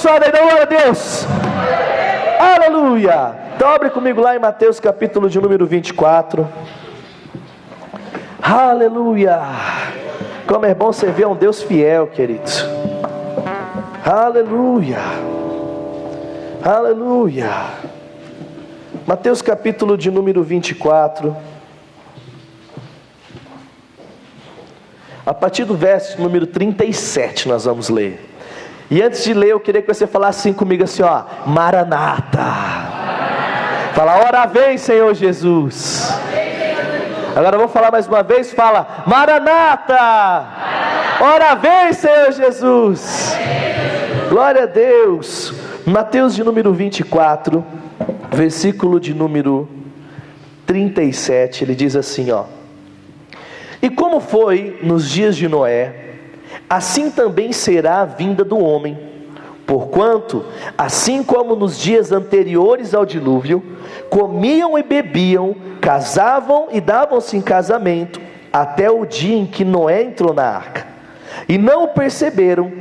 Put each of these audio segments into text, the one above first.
abençoado aí, glória a Deus. Aleluia. Então abre comigo lá em Mateus capítulo de número 24. Aleluia. Como é bom você ver um Deus fiel, querido. Aleluia. Aleluia. Mateus capítulo de número 24. A partir do verso número 37 nós vamos ler. E antes de ler eu queria que você falasse assim comigo assim, ó: Maranata. Fala, ora vem, Senhor Jesus. Agora eu vou falar mais uma vez, fala, Maranata. Ora vem, Senhor Jesus. Glória a Deus. Mateus de número 24, versículo de número 37, ele diz assim, ó: E como foi nos dias de Noé, assim também será a vinda do homem. Porquanto, assim como nos dias anteriores ao dilúvio, comiam e bebiam, casavam e davam-se em casamento, até o dia em que Noé entrou na arca. E não o perceberam,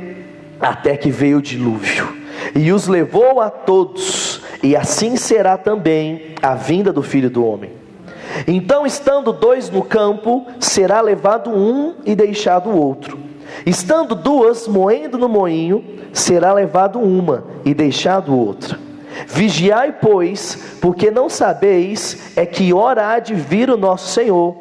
até que veio o dilúvio, e os levou a todos. E assim será também a vinda do Filho do Homem. Então, estando dois no campo, será levado um e deixado o outro. Estando duas moendo no moinho, será levado uma e deixado outra. Vigiai, pois, porque não sabeis que hora há de vir o nosso Senhor.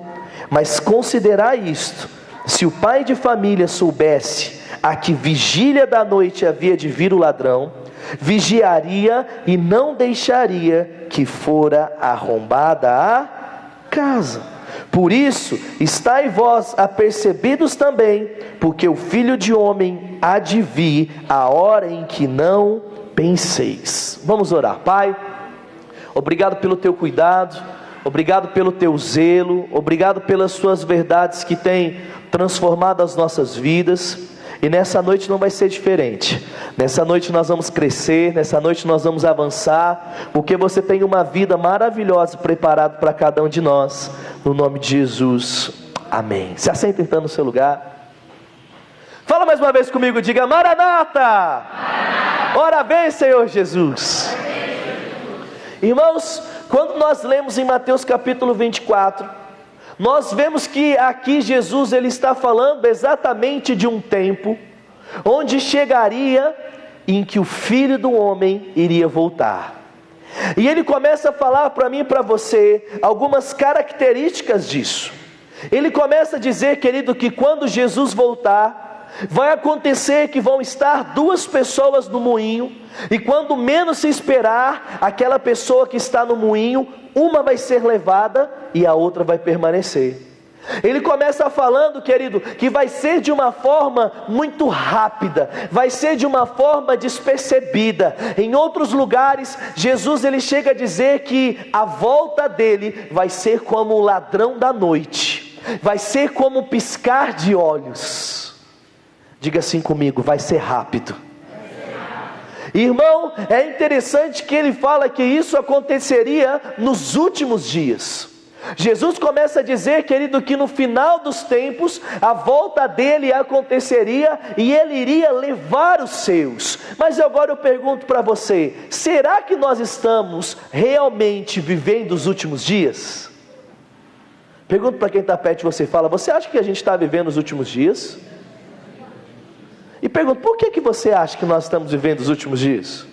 Mas considerai isto: se o pai de família soubesse a que vigília da noite havia de vir o ladrão, vigiaria e não deixaria que fora arrombada a casa. Por isso, estai vós apercebidos também, porque o Filho de Homem há de vir a hora em que não penseis. Vamos orar. Pai, obrigado pelo teu cuidado, obrigado pelo teu zelo, obrigado pelas tuas verdades que têm transformado as nossas vidas. E nessa noite não vai ser diferente. Nessa noite nós vamos crescer, nessa noite nós vamos avançar, porque você tem uma vida maravilhosa preparada para cada um de nós. No nome de Jesus, amém. Se assenta então no seu lugar. Fala mais uma vez comigo, diga: Maranata! Maranata! Ora vem, Senhor Jesus. Irmãos, quando nós lemos em Mateus capítulo 24, nós vemos que aqui Jesus ele está falando exatamente de um tempo onde chegaria em que o Filho do Homem iria voltar. E ele começa a falar para mim e para você algumas características disso. Ele começa a dizer, querido, que quando Jesus voltar, vai acontecer que vão estar duas pessoas no moinho, e quando menos se esperar, aquela pessoa que está no moinho, uma vai ser levada e a outra vai permanecer. Ele começa falando, querido, que vai ser de uma forma muito rápida, vai ser de uma forma despercebida. Em outros lugares, Jesus ele chega a dizer que a volta dele vai ser como o ladrão da noite, vai ser como o piscar de olhos. Diga assim comigo: vai ser rápido. Irmão, é interessante que ele fala que isso aconteceria nos últimos dias. Jesus começa a dizer, querido, que no final dos tempos, a volta dele aconteceria e ele iria levar os seus. Mas agora eu pergunto para você: será que nós estamos realmente vivendo os últimos dias? Pergunto para quem está perto de você, fala: você acha que a gente está vivendo os últimos dias? E pergunto: por que você acha que nós estamos vivendo os últimos dias?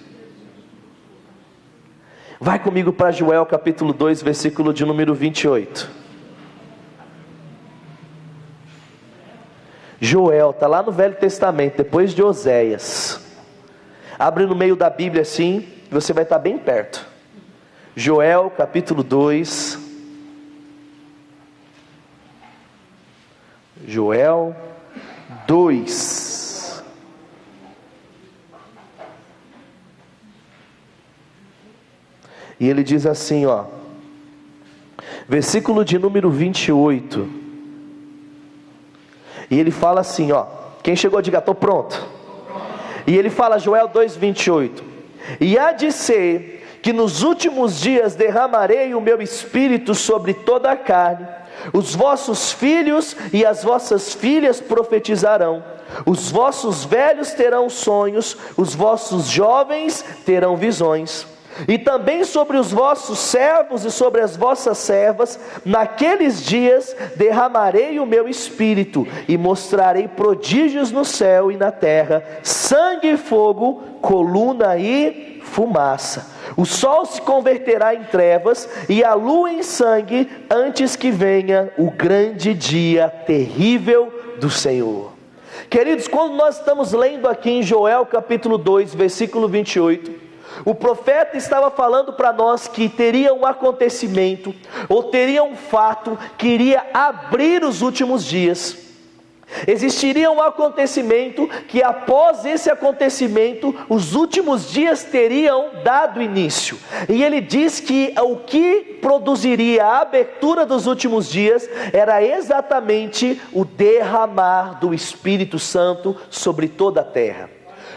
Vai comigo para Joel capítulo 2, versículo de número 28. Joel, está lá no Velho Testamento, depois de Oséias. Abre no meio da Bíblia assim, você vai estar bem perto. Joel capítulo 2. Joel 2. E ele diz assim, ó, versículo de número 28. E ele fala assim, ó, quem chegou diga: estou pronto. E ele fala, Joel 2:28. E há de ser que nos últimos dias derramarei o meu espírito sobre toda a carne. Os vossos filhos e as vossas filhas profetizarão, os vossos velhos terão sonhos, os vossos jovens terão visões. E também sobre os vossos servos e sobre as vossas servas, naqueles dias derramarei o meu espírito, e mostrarei prodígios no céu e na terra, sangue e fogo, coluna e fumaça. O sol se converterá em trevas e a lua em sangue, antes que venha o grande dia terrível do Senhor. Queridos, quando nós estamos lendo aqui em Joel capítulo 2, versículo 28, o profeta estava falando para nós que teria um acontecimento, ou teria um fato que iria abrir os últimos dias. Existiria um acontecimento que após esse acontecimento, os últimos dias teriam dado início. E ele diz que o que produziria a abertura dos últimos dias era exatamente o derramar do Espírito Santo sobre toda a terra.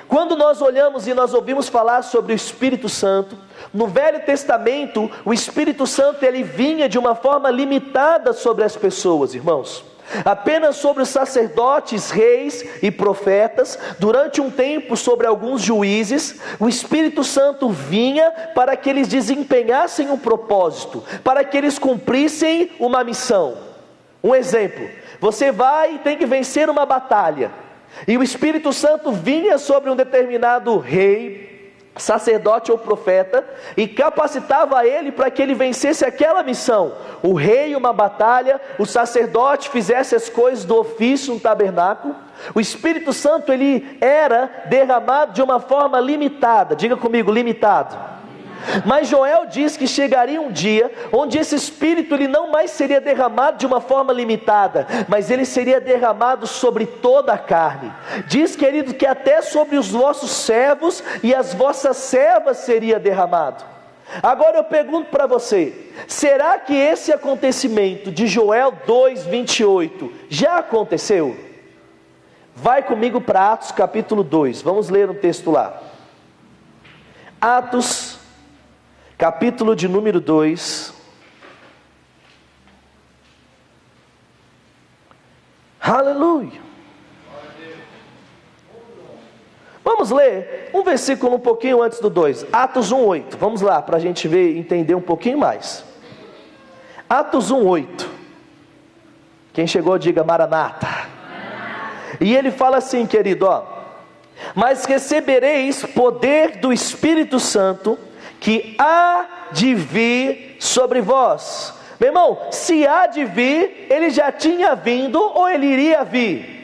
Quando nós olhamos e nós ouvimos falar sobre o Espírito Santo, no Velho Testamento, o Espírito Santo ele vinha de uma forma limitada sobre as pessoas, irmãos. Apenas sobre os sacerdotes, reis e profetas, durante um tempo sobre alguns juízes. O Espírito Santo vinha para que eles desempenhassem um propósito, para que eles cumprissem uma missão. Um exemplo, você vai e tem que vencer uma batalha, e o Espírito Santo vinha sobre um determinado rei, sacerdote ou profeta, e capacitava ele para que ele vencesse aquela missão. O rei uma batalha, o sacerdote fizesse as coisas do ofício no tabernáculo. O Espírito Santo ele era derramado de uma forma limitada. Diga comigo, limitado. Mas Joel diz que chegaria um dia onde esse Espírito ele não mais seria derramado de uma forma limitada, mas ele seria derramado sobre toda a carne. Diz, querido, que até sobre os vossos servos e as vossas servas seria derramado. Agora eu pergunto para você, será que esse acontecimento de Joel 2:28 já aconteceu? Vai comigo para Atos capítulo 2, vamos ler um texto lá. Atos capítulo de número 2. Aleluia. Vamos ler um versículo um pouquinho antes do 2. Atos 1:8. Vamos lá, para a gente ver e entender um pouquinho mais. Atos 1:8. Quem chegou diga Maranata. E ele fala assim, querido, ó: mas recebereis poder do Espírito Santo, que há de vir sobre vós. Meu irmão, se há de vir, ele já tinha vindo ou ele iria vir?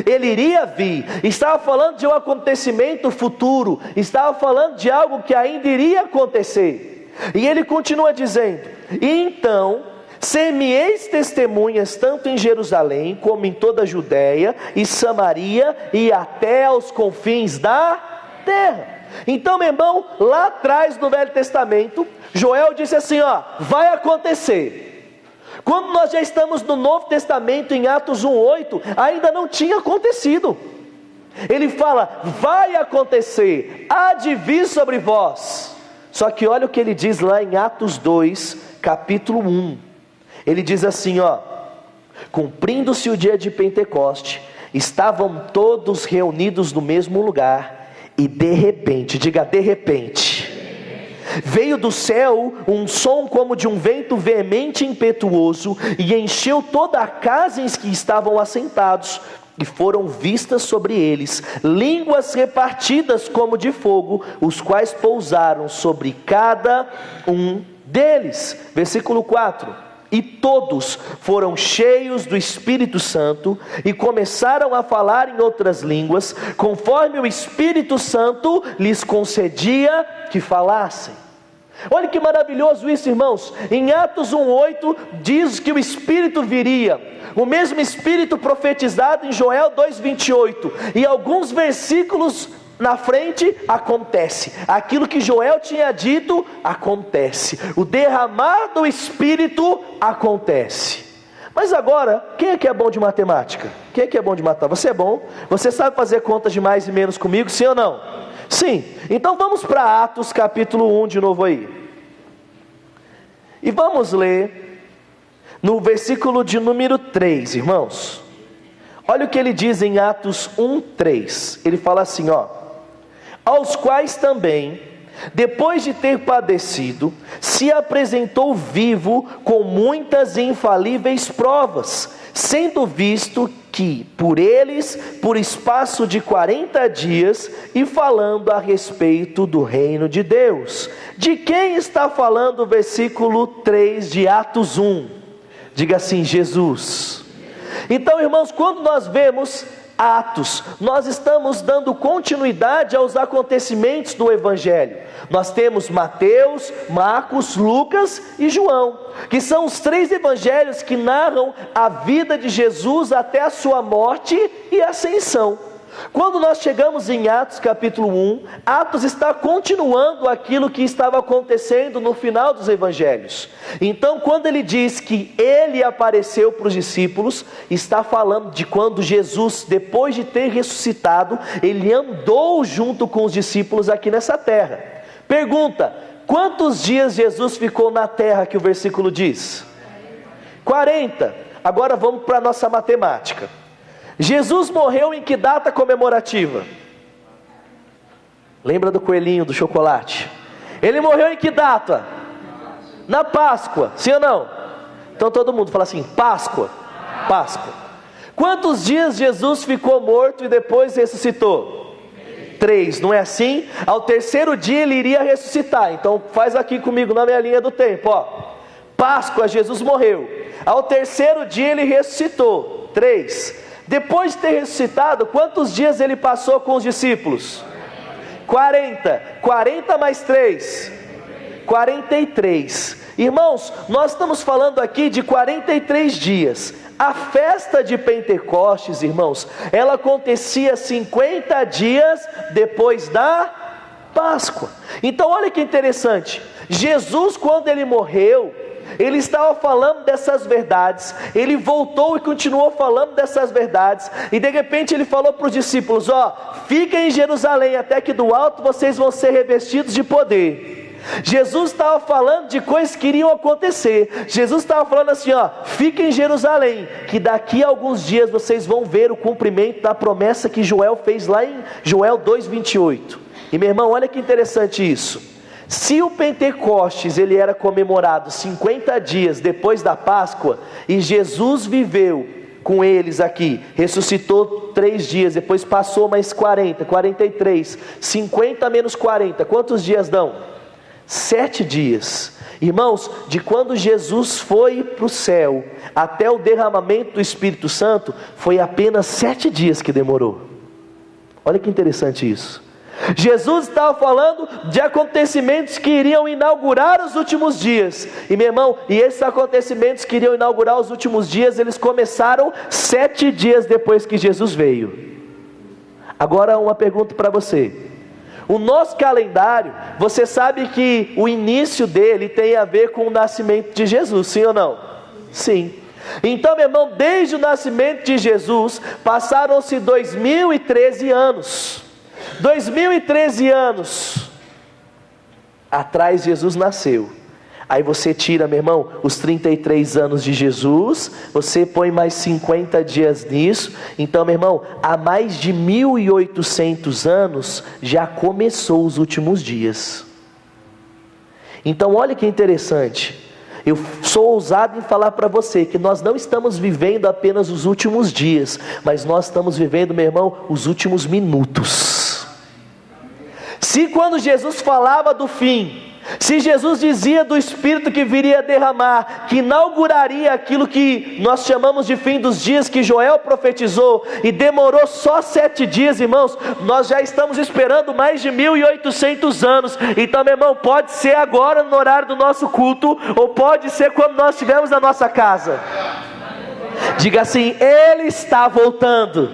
Ele iria vir. Estava falando de um acontecimento futuro, estava falando de algo que ainda iria acontecer. E ele continua dizendo: então ser-me-eis testemunhas tanto em Jerusalém como em toda a Judéia e Samaria e até aos confins da terra. Então, meu irmão, lá atrás no Velho Testamento, Joel disse assim, ó: vai acontecer. Quando nós já estamos no Novo Testamento, em Atos 1:8, ainda não tinha acontecido. Ele fala, vai acontecer, há de vir sobre vós. Só que olha o que ele diz lá em Atos 2, capítulo 1. Ele diz assim, ó: cumprindo-se o dia de Pentecoste, estavam todos reunidos no mesmo lugar, e de repente, diga de repente, veio do céu um som como de um vento veemente e impetuoso, e encheu toda a casa em que estavam assentados, e foram vistas sobre eles línguas repartidas como de fogo, os quais pousaram sobre cada um deles. Versículo 4. E todos foram cheios do Espírito Santo e começaram a falar em outras línguas, conforme o Espírito Santo lhes concedia que falassem. Olha que maravilhoso isso, irmãos. Em Atos 1:8 diz que o Espírito viria, o mesmo Espírito profetizado em Joel 2:28, e alguns versículos na frente acontece, aquilo que Joel tinha dito acontece, o derramar do Espírito acontece. Mas agora, quem é que é bom de matemática? Quem é que é bom de matemática? Você é bom? Você sabe fazer contas de mais e menos comigo, sim ou não? Sim, então vamos para Atos capítulo 1 de novo aí. E vamos ler no versículo de número 3, irmãos. Olha o que ele diz em Atos 1:3. Ele fala assim, ó: aos quais também, depois de ter padecido, se apresentou vivo com muitas e infalíveis provas, sendo visto que por eles, por espaço de 40 dias, e falando a respeito do reino de Deus. De quem está falando o versículo 3 de Atos 1? Diga assim: Jesus. Então, irmãos, quando nós vemos Atos, nós estamos dando continuidade aos acontecimentos do Evangelho. Nós temos Mateus, Marcos, Lucas e João, que são os 3 evangelhos que narram a vida de Jesus até a sua morte e ascensão. Quando nós chegamos em Atos capítulo 1, Atos está continuando aquilo que estava acontecendo no final dos evangelhos. Então, quando ele diz que ele apareceu para os discípulos, está falando de quando Jesus, depois de ter ressuscitado, ele andou junto com os discípulos aqui nessa terra. Pergunta: quantos dias Jesus ficou na terra que o versículo diz? 40. Agora vamos para a nossa matemática. Jesus morreu em que data comemorativa? Lembra do coelhinho do chocolate? Ele morreu em que data? Na Páscoa, sim ou não? Então todo mundo fala assim: Páscoa, Páscoa. Quantos dias Jesus ficou morto e depois ressuscitou? 3, não é assim? Ao terceiro dia ele iria ressuscitar. Então faz aqui comigo na minha linha do tempo, ó. Páscoa, Jesus morreu. Ao terceiro dia ele ressuscitou. 3. Depois de ter ressuscitado, quantos dias ele passou com os discípulos? 40. 40 mais 3. 43. Irmãos, nós estamos falando aqui de 43 dias. A festa de Pentecostes, irmãos, ela acontecia 50 dias depois da Páscoa. Então olha que interessante. Jesus, quando ele morreu, ele estava falando dessas verdades, ele voltou e continuou falando dessas verdades, e de repente ele falou para os discípulos: ó, fiquem em Jerusalém, até que do alto vocês vão ser revestidos de poder. Jesus estava falando de coisas que iriam acontecer. Jesus estava falando assim, ó: fiquem em Jerusalém, que daqui a alguns dias vocês vão ver o cumprimento da promessa que Joel fez lá em Joel 2:28. E meu irmão, olha que interessante isso. Se o Pentecostes ele era comemorado 50 dias depois da Páscoa, e Jesus viveu com eles aqui, ressuscitou 3 dias, depois passou mais 40, 43, 50 menos 40, quantos dias dão? 7 dias. Irmãos, de quando Jesus foi para o céu até o derramamento do Espírito Santo, foi apenas 7 dias que demorou. Olha que interessante isso. Jesus estava falando de acontecimentos que iriam inaugurar os últimos dias. E meu irmão, e esses acontecimentos que iriam inaugurar os últimos dias, eles começaram 7 dias depois que Jesus veio. Agora uma pergunta para você. O nosso calendário, você sabe que o início dele tem a ver com o nascimento de Jesus, sim ou não? Sim. Então meu irmão, desde o nascimento de Jesus, passaram-se 2013 anos. 2013 anos atrás Jesus nasceu. Aí você tira, meu irmão, os 33 anos de Jesus, você põe mais 50 dias nisso. Então, meu irmão, há mais de 1800 anos já começou os últimos dias. Então olha que interessante. Eu sou ousado em falar para você que nós não estamos vivendo apenas os últimos dias, mas nós estamos vivendo, meu irmão, os últimos minutos. Se quando Jesus falava do fim, se Jesus dizia do Espírito que viria derramar, que inauguraria aquilo que nós chamamos de fim dos dias, que Joel profetizou, e demorou só 7 dias, irmãos, nós já estamos esperando mais de 1800 anos. Então, meu irmão, pode ser agora no horário do nosso culto, ou pode ser quando nós estivermos na nossa casa. Diga assim: Ele está voltando.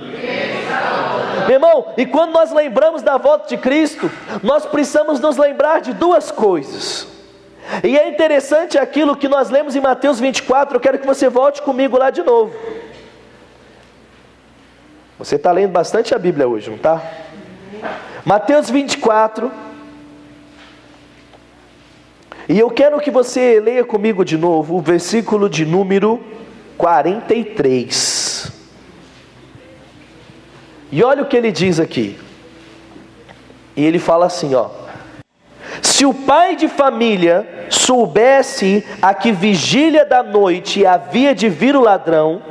Meu irmão, e quando nós lembramos da volta de Cristo, nós precisamos nos lembrar de 2 coisas. E é interessante aquilo que nós lemos em Mateus 24, eu quero que você volte comigo lá de novo. Você está lendo bastante a Bíblia hoje, não está? Mateus 24. E eu quero que você leia comigo de novo o versículo de número 43. E olha o que ele diz aqui. E ele fala assim, ó: se o pai de família soubesse a que vigília da noite havia de vir o ladrão,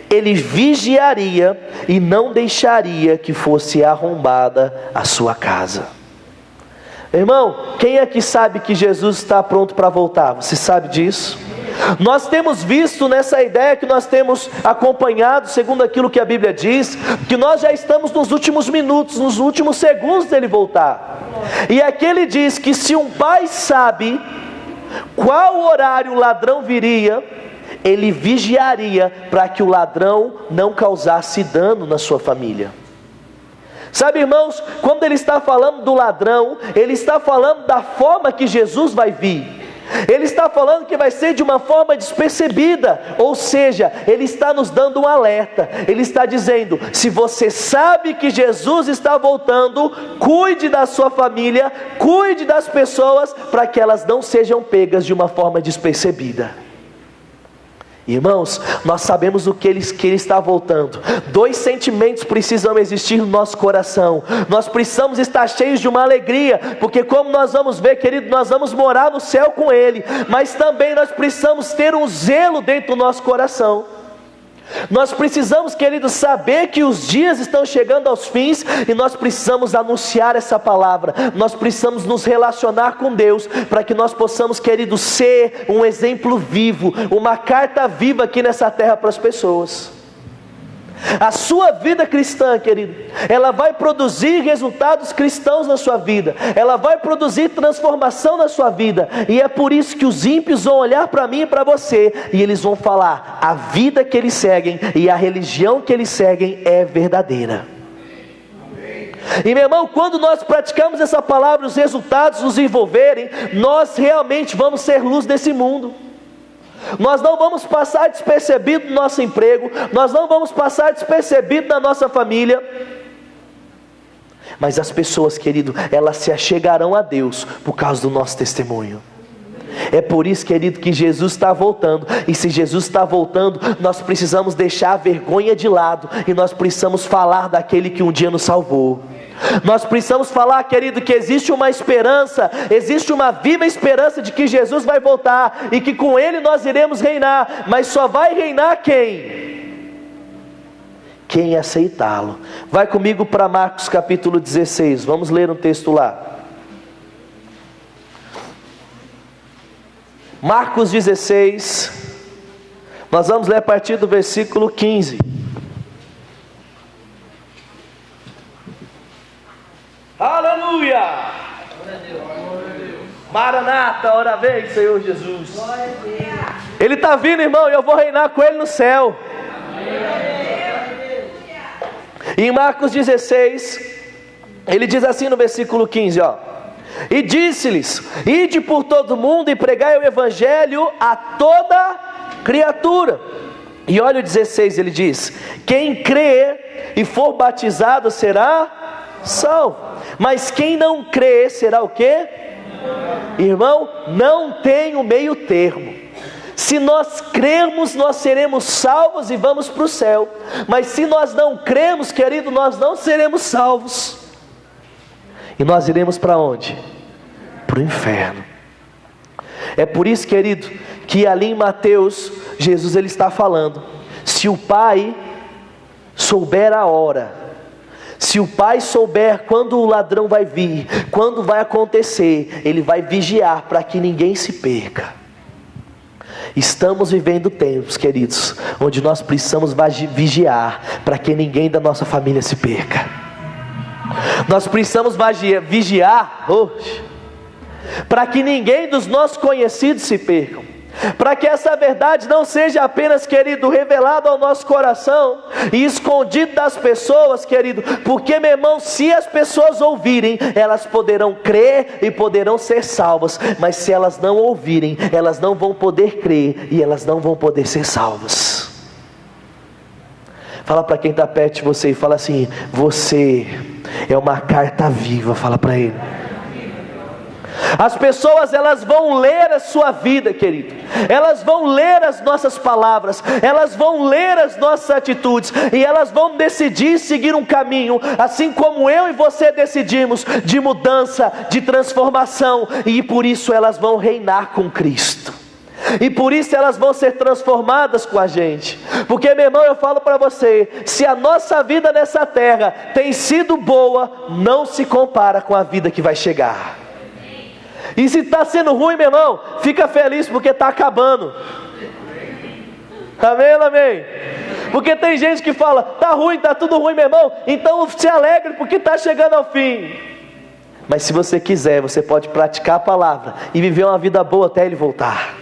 ele vigiaria e não deixaria que fosse arrombada a sua casa. Irmão, quem aqui sabe que Jesus está pronto para voltar? Você sabe disso? Nós temos visto nessa ideia que nós temos acompanhado, segundo aquilo que a Bíblia diz, que nós já estamos nos últimos minutos, nos últimos segundos dele voltar. E aqui ele diz que se um pai sabe qual horário o ladrão viria, ele vigiaria para que o ladrão não causasse dano na sua família. Sabe, irmãos, quando ele está falando do ladrão, ele está falando da forma que Jesus vai vir. Ele está falando que vai ser de uma forma despercebida, ou seja, ele está nos dando um alerta. Ele está dizendo: se você sabe que Jesus está voltando, cuide da sua família, cuide das pessoas, para que elas não sejam pegas de uma forma despercebida. Irmãos, nós sabemos que ele está voltando. Dois sentimentos precisam existir no nosso coração. Nós precisamos estar cheios de uma alegria, porque como nós vamos ver, querido, nós vamos morar no céu com ele. Mas também nós precisamos ter um zelo dentro do nosso coração. Nós precisamos, querido, saber que os dias estão chegando aos fins, e nós precisamos anunciar essa palavra. Nós precisamos nos relacionar com Deus, para que nós possamos, querido, ser um exemplo vivo, uma carta viva aqui nessa terra para as pessoas. A sua vida cristã, querido, ela vai produzir resultados cristãos na sua vida, ela vai produzir transformação na sua vida. E é por isso que os ímpios vão olhar para mim e para você, e eles vão falar: a vida que eles seguem e a religião que eles seguem é verdadeira. E meu irmão, quando nós praticamos essa palavra, os resultados nos envolverem, nós realmente vamos ser luz desse mundo. Nós não vamos passar despercebido no nosso emprego, nós não vamos passar despercebido na nossa família, mas as pessoas, querido, elas se achegarão a Deus por causa do nosso testemunho. É por isso, querido, que Jesus está voltando. E se Jesus está voltando, nós precisamos deixar a vergonha de lado, e nós precisamos falar daquele que um dia nos salvou. Nós precisamos falar, querido, que existe uma esperança, existe uma viva esperança de que Jesus vai voltar, e que com Ele nós iremos reinar. Mas só vai reinar quem aceitá-lo. Vai comigo para Marcos capítulo 16, vamos ler um texto lá. Marcos 16, nós vamos ler a partir do versículo 15. Aleluia! Maranata, ora vem, Senhor Jesus. Ele está vindo, irmão, e eu vou reinar com Ele no céu. E em Marcos 16, ele diz assim no versículo 15, ó: e disse-lhes: ide por todo mundo e pregai o evangelho a toda criatura. E olha o 16, ele diz: quem crer e for batizado será salvo, mas quem não crer será o quê? Irmão, não tem o meio termo. Se nós crermos, nós seremos salvos e vamos para o céu. Mas se nós não cremos, querido, nós não seremos salvos. E nós iremos para onde? Para o inferno. É por isso, querido, que ali em Mateus, Jesus ele está falando: se o Pai souber a hora, se o Pai souber quando o ladrão vai vir, quando vai acontecer, Ele vai vigiar para que ninguém se perca. Estamos vivendo tempos, queridos, onde nós precisamos vigiar para que ninguém da nossa família se perca. Nós precisamos vigiar hoje para que ninguém dos nossos conhecidos se percam, para que essa verdade não seja apenas, querido, revelada ao nosso coração e escondido das pessoas, querido, porque, meu irmão, se as pessoas ouvirem, elas poderão crer e poderão ser salvas, mas se elas não ouvirem, elas não vão poder crer e elas não vão poder ser salvas. Fala para quem está perto de você e fala assim: você É uma carta viva, fala para ele. As pessoas, elas vão ler a sua vida, querido. Elas vão ler as nossas palavras, elas vão ler as nossas atitudes, e elas vão decidir seguir um caminho, assim como eu e você decidimos, de mudança, de transformação, e por isso elas vão reinar com Cristo. E por isso elas vão ser transformadas com a gente. Porque, meu irmão, eu falo para você, se a nossa vida nessa terra tem sido boa, não se compara com a vida que vai chegar. E se está sendo ruim, meu irmão, fica feliz porque está acabando. Amém, amém? Porque tem gente que fala, está ruim, está tudo ruim, meu irmão, então se alegre porque está chegando ao fim. Mas se você quiser, você pode praticar a palavra e viver uma vida boa até Ele voltar.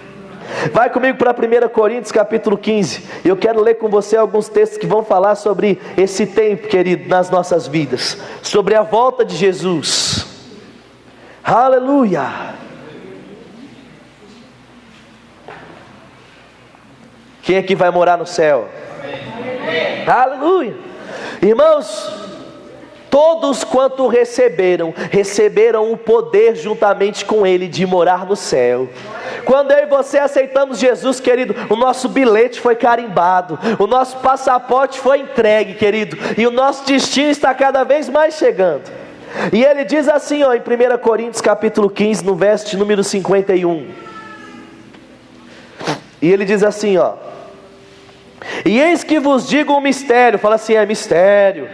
Vai comigo para 1 Coríntios capítulo 15. Eu quero ler com você alguns textos que vão falar sobre esse tempo, querido, nas nossas vidas, sobre a volta de Jesus. Aleluia. Quem aqui vai morar no céu? Aleluia. Irmãos, todos quanto receberam o poder juntamente com Ele de morar no céu. Quando eu e você aceitamos Jesus, querido, o nosso bilhete foi carimbado, o nosso passaporte foi entregue, querido, e o nosso destino está cada vez mais chegando. E ele diz assim, ó, em 1 Coríntios capítulo 15, no verso de número 51. E ele diz assim, ó: e eis que vos digo um mistério. Fala assim, é mistério.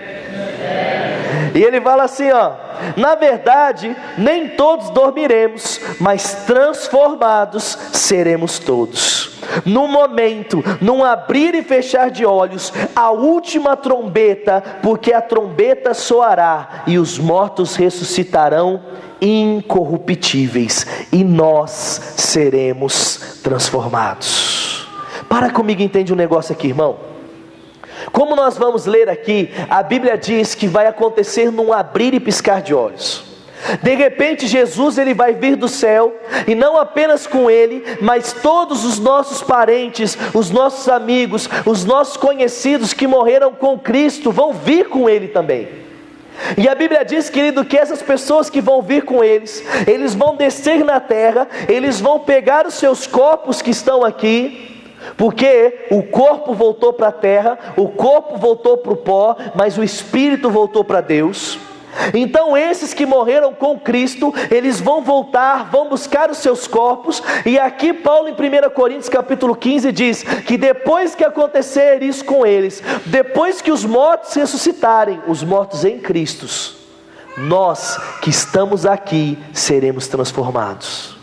E ele fala assim, ó: na verdade, nem todos dormiremos, mas transformados seremos todos. No momento, num abrir e fechar de olhos, a última trombeta, porque a trombeta soará, e os mortos ressuscitarão incorruptíveis, e nós seremos transformados. Para comigo, entende um negócio aqui, irmão. Como nós vamos ler aqui, a Bíblia diz que vai acontecer num abrir e piscar de olhos. De repente Jesus, ele vai vir do céu, e não apenas com ele, mas todos os nossos parentes, os nossos amigos, os nossos conhecidos que morreram com Cristo, vão vir com ele também. E a Bíblia diz, querido, que essas pessoas que vão vir com eles vão descer na terra, eles vão pegar os seus corpos que estão aqui, porque o corpo voltou para a terra, o corpo voltou para o pó, mas o espírito voltou para Deus. Então esses que morreram com Cristo, eles vão voltar, vão buscar os seus corpos. E aqui Paulo em 1 Coríntios capítulo 15 diz que depois que acontecer isso com eles, depois que os mortos ressuscitarem, os mortos em Cristo, nós que estamos aqui seremos transformados.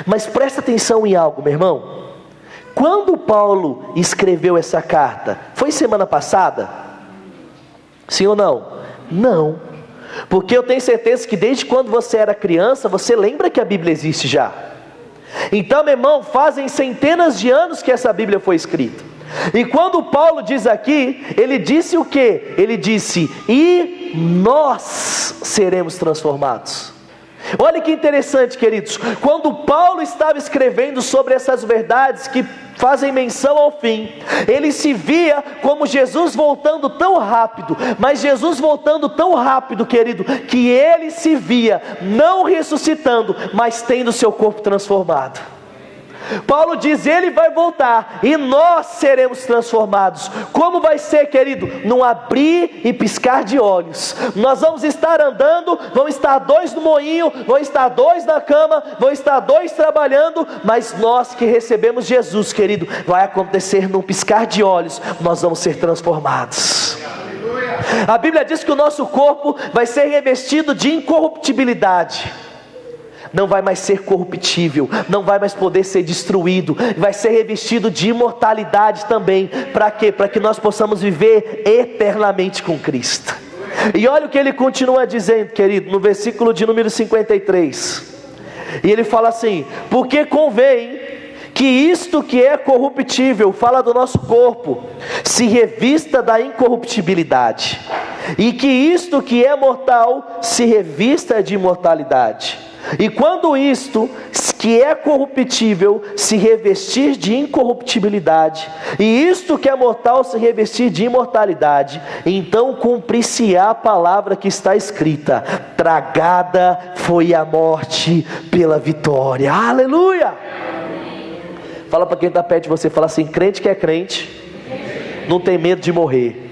Mas presta atenção em algo, meu irmão. Quando Paulo escreveu essa carta, foi semana passada? Sim ou não? Não. Porque eu tenho certeza que desde quando você era criança, você lembra que a Bíblia existe já. Então, meu irmão, fazem centenas de anos que essa Bíblia foi escrita. E quando Paulo diz aqui, ele disse o quê? Ele disse, e nós seremos transformados. Olha que interessante, queridos. Quando Paulo estava escrevendo sobre essas verdades que fazem menção ao fim, ele se via como Jesus voltando tão rápido, mas Jesus voltando tão rápido, querido, que ele se via não ressuscitando, mas tendo seu corpo transformado. Paulo diz, ele vai voltar e nós seremos transformados. Como vai ser, querido? Num abrir e piscar de olhos. Nós vamos estar andando, vão estar dois no moinho, vão estar dois na cama, vão estar dois trabalhando, mas nós que recebemos Jesus, querido, vai acontecer num piscar de olhos, nós vamos ser transformados. A Bíblia diz que o nosso corpo vai ser revestido de incorruptibilidade. Não vai mais ser corruptível, não vai mais poder ser destruído, vai ser revestido de imortalidade também. Para quê? Para que nós possamos viver eternamente com Cristo. E olha o que ele continua dizendo, querido, no versículo de número 53. E ele fala assim: porque convém que isto que é corruptível, fala do nosso corpo, se revista da incorruptibilidade, e que isto que é mortal se revista de imortalidade. E quando isto, que é corruptível, se revestir de incorruptibilidade, e isto que é mortal se revestir de imortalidade, então cumprir-se-á a palavra que está escrita: tragada foi a morte pela vitória. Aleluia! Fala para quem está perto de você, fala assim: crente que é crente, não tem medo de morrer.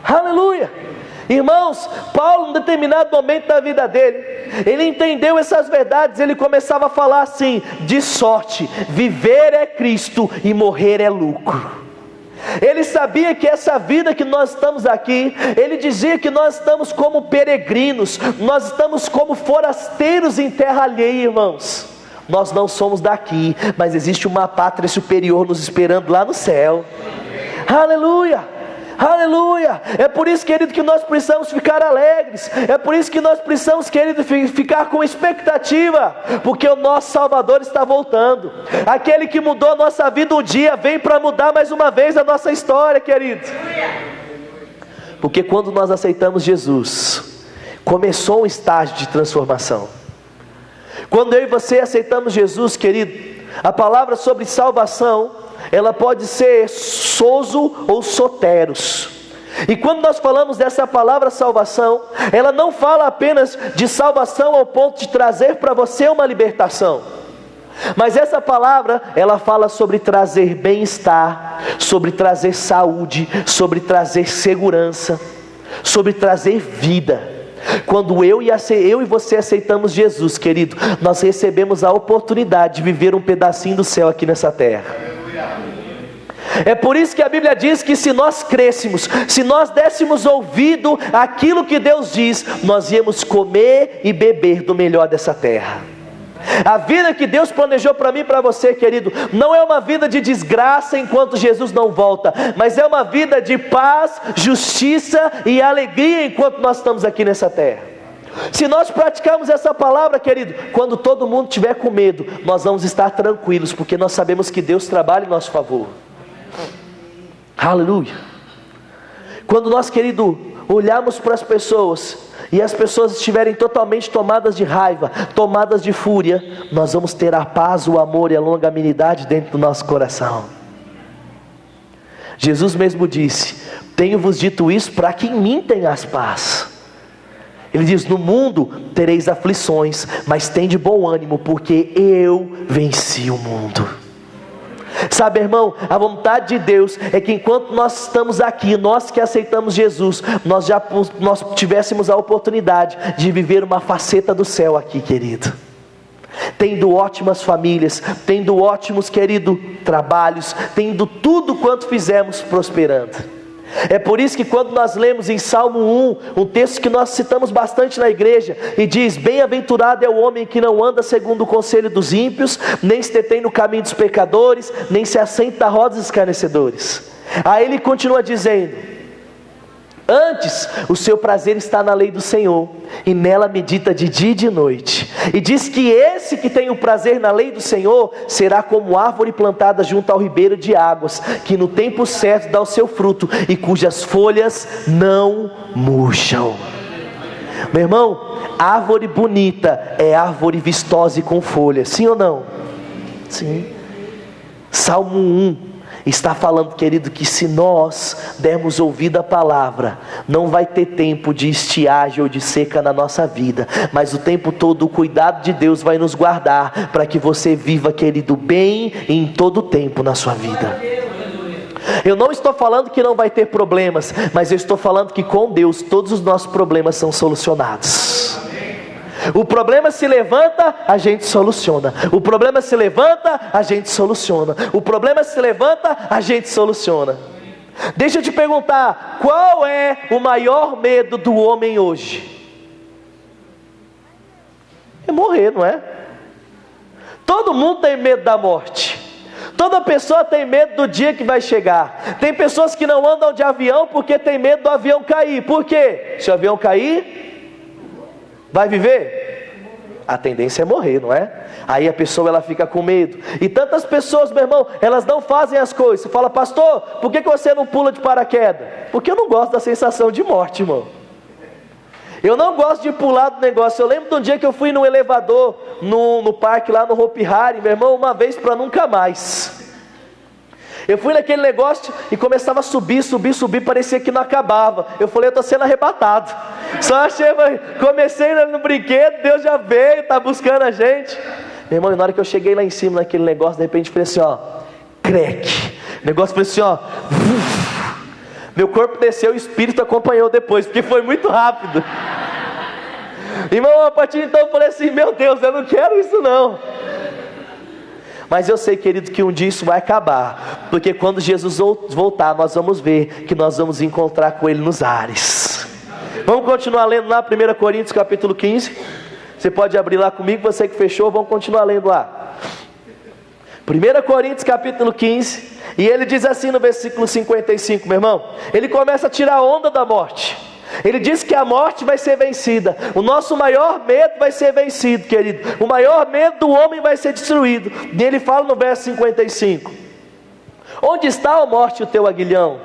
Aleluia! Irmãos, Paulo, em determinado momento da vida dele, ele entendeu essas verdades. Ele começava a falar assim: de sorte, viver é Cristo e morrer é lucro. Ele sabia que essa vida que nós estamos aqui, ele dizia que nós estamos como peregrinos, nós estamos como forasteiros em terra alheia, irmãos. Nós não somos daqui, mas existe uma pátria superior nos esperando lá no céu. Aleluia! Aleluia! É por isso, querido, que nós precisamos ficar alegres. É por isso que nós precisamos, querido, ficar com expectativa, porque o nosso Salvador está voltando. Aquele que mudou a nossa vida um dia, vem para mudar mais uma vez a nossa história, querido. Porque quando nós aceitamos Jesus, começou um estágio de transformação. Quando eu e você aceitamos Jesus, querido, a palavra sobre salvação, ela pode ser sozo ou soteros. E quando nós falamos dessa palavra salvação, ela não fala apenas de salvação ao ponto de trazer para você uma libertação, mas essa palavra, ela fala sobre trazer bem-estar, sobre trazer saúde, sobre trazer segurança, sobre trazer vida. Quando eu e você aceitamos Jesus, querido, nós recebemos a oportunidade de viver um pedacinho do céu aqui nessa terra. É por isso que a Bíblia diz que se nós crêssemos, se nós dessemos ouvido àquilo que Deus diz, nós íamos comer e beber do melhor dessa terra. A vida que Deus planejou para mim e para você, querido, não é uma vida de desgraça enquanto Jesus não volta, mas é uma vida de paz, justiça e alegria enquanto nós estamos aqui nessa terra. Se nós praticarmos essa palavra, querido, quando todo mundo estiver com medo, nós vamos estar tranquilos, porque nós sabemos que Deus trabalha em nosso favor. Aleluia! Quando nós, querido, olharmos para as pessoas e as pessoas estiverem totalmente tomadas de raiva, tomadas de fúria, nós vamos ter a paz, o amor e a longanimidade dentro do nosso coração. Jesus mesmo disse: tenho-vos dito isso para que em mim tenhas paz. Ele diz: no mundo tereis aflições, mas tende bom ânimo, porque eu venci o mundo. Sabe, irmão, a vontade de Deus é que enquanto nós estamos aqui, nós que aceitamos Jesus, nós tivéssemos a oportunidade de viver uma faceta do céu aqui, querido. Tendo ótimas famílias, tendo ótimos, querido, trabalhos, tendo tudo quanto fizemos prosperando. É por isso que quando nós lemos em Salmo 1, um texto que nós citamos bastante na igreja, e diz: bem-aventurado é o homem que não anda segundo o conselho dos ímpios, nem se detém no caminho dos pecadores, nem se assenta à roda dos escarnecedores. Aí ele continua dizendo: antes o seu prazer está na lei do Senhor, e nela medita de dia e de noite. E diz que esse que tem o prazer na lei do Senhor será como árvore plantada junto ao ribeiro de águas, que no tempo certo dá o seu fruto, e cujas folhas não murcham. Meu irmão, árvore bonita é árvore vistosa e com folhas, sim ou não? Sim. Salmo 1 está falando, querido, que se nós dermos ouvido à palavra, não vai ter tempo de estiagem ou de seca na nossa vida, mas o tempo todo o cuidado de Deus vai nos guardar, para que você viva, querido, bem em todo o tempo na sua vida. Eu não estou falando que não vai ter problemas, mas eu estou falando que com Deus todos os nossos problemas são solucionados. O problema se levanta, a gente soluciona. O problema se levanta, a gente soluciona. O problema se levanta, a gente soluciona. Deixa eu te perguntar: qual é o maior medo do homem hoje? É morrer, não é? Todo mundo tem medo da morte. Toda pessoa tem medo do dia que vai chegar. Tem pessoas que não andam de avião porque tem medo do avião cair. Por quê? Se o avião cair, vai viver? A tendência é morrer, não é? Aí a pessoa, ela fica com medo. E tantas pessoas, meu irmão, elas não fazem as coisas. Você fala: pastor, por que você não pula de paraquedas? Porque eu não gosto da sensação de morte, irmão. Eu não gosto de pular do negócio. Eu lembro de um dia que eu fui no elevador, no parque lá no Hopi Hari, meu irmão, uma vez para nunca mais. Eu fui naquele negócio e começava a subir, parecia que não acabava. Eu falei, eu estou sendo arrebatado. Só achei, comecei no brinquedo, Deus já veio, está buscando a gente. Meu irmão, e na hora que eu cheguei lá em cima naquele negócio, de repente falei assim, ó, crack. O negócio foi assim, ó, meu corpo desceu, o espírito acompanhou depois, porque foi muito rápido. Irmão, a partir de então eu falei assim, meu Deus, eu não quero isso não. Mas eu sei, querido, que um dia isso vai acabar, porque quando Jesus voltar, nós vamos ver que nós vamos encontrar com Ele nos ares. Vamos continuar lendo lá, 1 Coríntios capítulo 15. Você pode abrir lá comigo, você que fechou, vamos continuar lendo lá. 1 Coríntios capítulo 15, e ele diz assim no versículo 55, meu irmão. Ele começa a tirar a onda da morte. Ele diz que a morte vai ser vencida. O nosso maior medo vai ser vencido, querido. O maior medo do homem vai ser destruído. E ele fala no verso 55: onde está, ó morte, o teu aguilhão?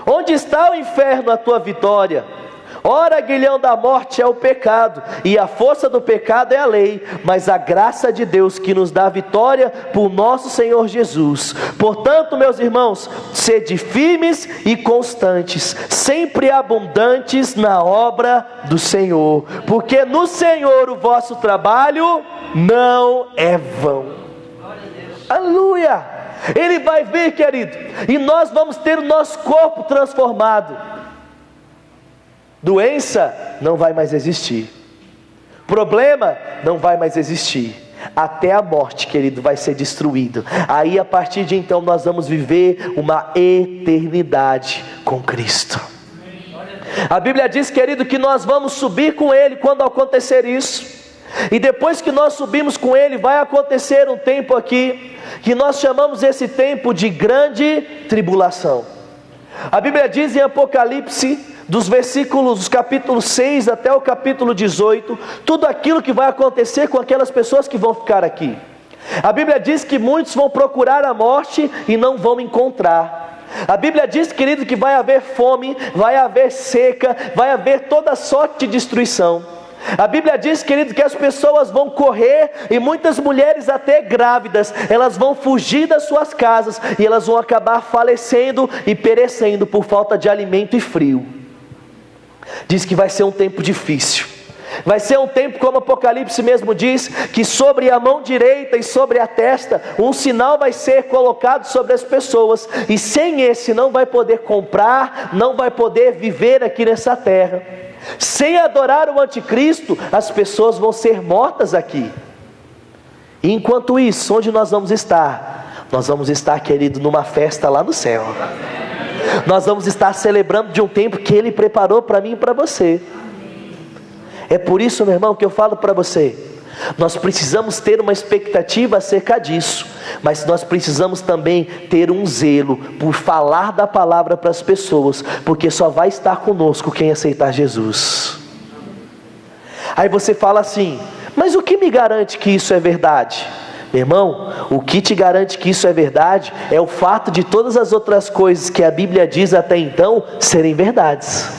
Onde está o inferno, a tua vitória? Ora, aguilhão da morte é o pecado, e a força do pecado é a lei, mas a graça de Deus que nos dá vitória por nosso Senhor Jesus. Portanto, meus irmãos, sede firmes e constantes, sempre abundantes na obra do Senhor, porque no Senhor o vosso trabalho não é vão. Aleluia! Ele vai vir, querido, e nós vamos ter o nosso corpo transformado. Doença não vai mais existir, problema não vai mais existir, até a morte, querido, vai ser destruído. Aí a partir de então nós vamos viver uma eternidade com Cristo. A Bíblia diz, querido, que nós vamos subir com Ele quando acontecer isso. E depois que nós subimos com Ele, vai acontecer um tempo aqui, que nós chamamos esse tempo de grande tribulação. A Bíblia diz em Apocalipse, dos capítulo 6 até o capítulo 18, tudo aquilo que vai acontecer com aquelas pessoas que vão ficar aqui. A Bíblia diz que muitos vão procurar a morte e não vão encontrar. A Bíblia diz, querido, que vai haver fome, vai haver seca, vai haver toda sorte de destruição. A Bíblia diz, querido, que as pessoas vão correr, e muitas mulheres até grávidas, elas vão fugir das suas casas, e elas vão acabar falecendo e perecendo por falta de alimento e frio. Diz que vai ser um tempo difícil. Vai ser um tempo, como Apocalipse mesmo diz, que sobre a mão direita e sobre a testa, um sinal vai ser colocado sobre as pessoas, e sem esse não vai poder comprar, não vai poder viver aqui nessa terra. Sem adorar o anticristo, as pessoas vão ser mortas aqui. E enquanto isso, onde nós vamos estar? Nós vamos estar, querido, numa festa lá no céu. Nós vamos estar celebrando de um tempo que Ele preparou para mim e para você. É por isso, meu irmão, que eu falo para você, nós precisamos ter uma expectativa acerca disso, mas nós precisamos também ter um zelo por falar da palavra para as pessoas, porque só vai estar conosco quem aceitar Jesus. Aí você fala assim, mas o que me garante que isso é verdade? Meu irmão, o que te garante que isso é verdade é o fato de todas as outras coisas que a Bíblia diz até então serem verdades.